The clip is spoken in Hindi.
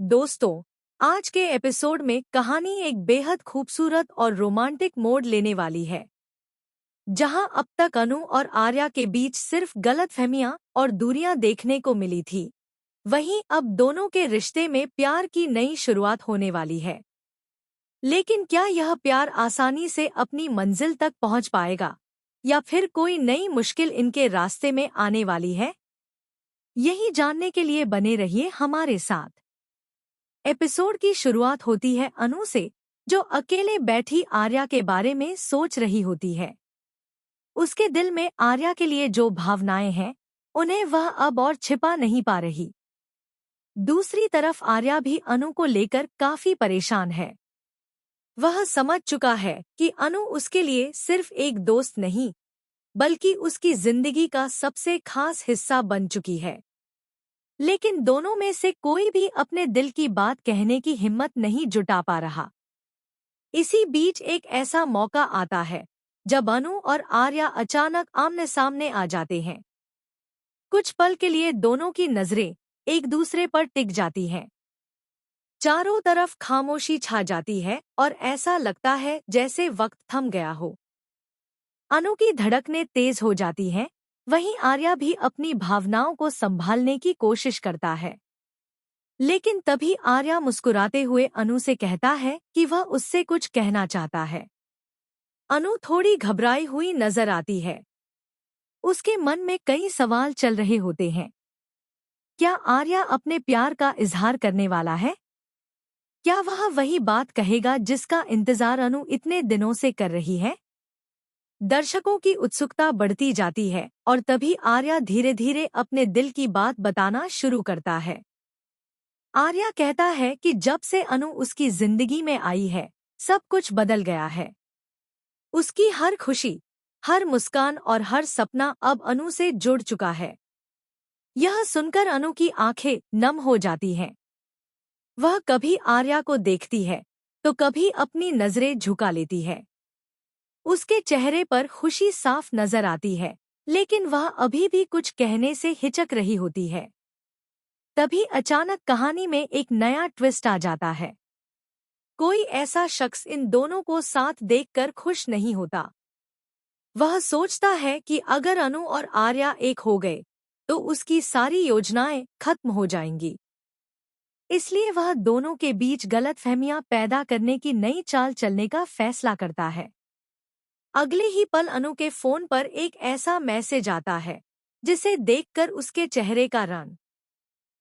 दोस्तों, आज के एपिसोड में कहानी एक बेहद खूबसूरत और रोमांटिक मोड़ लेने वाली है। जहां अब तक अनु और आर्या के बीच सिर्फ गलतफहमियां और दूरियां देखने को मिली थी, वहीं अब दोनों के रिश्ते में प्यार की नई शुरुआत होने वाली है। लेकिन क्या यह प्यार आसानी से अपनी मंजिल तक पहुंच पाएगा या फिर कोई नई मुश्किल इनके रास्ते में आने वाली है? यही जानने के लिए बने रहिए हमारे साथ। एपिसोड की शुरुआत होती है अनु से, जो अकेले बैठी आर्या के बारे में सोच रही होती है। उसके दिल में आर्या के लिए जो भावनाएं हैं, उन्हें वह अब और छिपा नहीं पा रही। दूसरी तरफ आर्या भी अनु को लेकर काफी परेशान है। वह समझ चुका है कि अनु उसके लिए सिर्फ एक दोस्त नहीं, बल्कि उसकी जिंदगी का सबसे खास हिस्सा बन चुकी है। लेकिन दोनों में से कोई भी अपने दिल की बात कहने की हिम्मत नहीं जुटा पा रहा। इसी बीच एक ऐसा मौका आता है जब अनु और आर्या अचानक आमने सामने आ जाते हैं। कुछ पल के लिए दोनों की नजरें एक दूसरे पर टिक जाती हैं। चारों तरफ खामोशी छा जाती है और ऐसा लगता है जैसे वक्त थम गया हो। अनु की धड़कनें तेज हो जाती हैं, वहीं आर्या भी अपनी भावनाओं को संभालने की कोशिश करता है। लेकिन तभी आर्या मुस्कुराते हुए अनु से कहता है कि वह उससे कुछ कहना चाहता है। अनु थोड़ी घबराई हुई नजर आती है। उसके मन में कई सवाल चल रहे होते हैं। क्या आर्या अपने प्यार का इजहार करने वाला है? क्या वह वही बात कहेगा जिसका इंतजार अनु इतने दिनों से कर रही है? दर्शकों की उत्सुकता बढ़ती जाती है और तभी आर्या धीरे धीरे अपने दिल की बात बताना शुरू करता है। आर्या कहता है कि जब से अनु उसकी जिंदगी में आई है, सब कुछ बदल गया है। उसकी हर खुशी, हर मुस्कान और हर सपना अब अनु से जुड़ चुका है। यह सुनकर अनु की आंखें नम हो जाती हैं। वह कभी आर्या को देखती है तो कभी अपनी नजरें झुका लेती है। उसके चेहरे पर खुशी साफ नजर आती है, लेकिन वह अभी भी कुछ कहने से हिचक रही होती है। तभी अचानक कहानी में एक नया ट्विस्ट आ जाता है। कोई ऐसा शख्स इन दोनों को साथ देखकर खुश नहीं होता। वह सोचता है कि अगर अनु और आर्या एक हो गए, तो उसकी सारी योजनाएं खत्म हो जाएंगी। इसलिए वह दोनों के बीच गलतफहमियां पैदा करने की नई चाल चलने का फैसला करता है। अगले ही पल अनु के फोन पर एक ऐसा मैसेज आता है, जिसे देखकर उसके चेहरे का रंग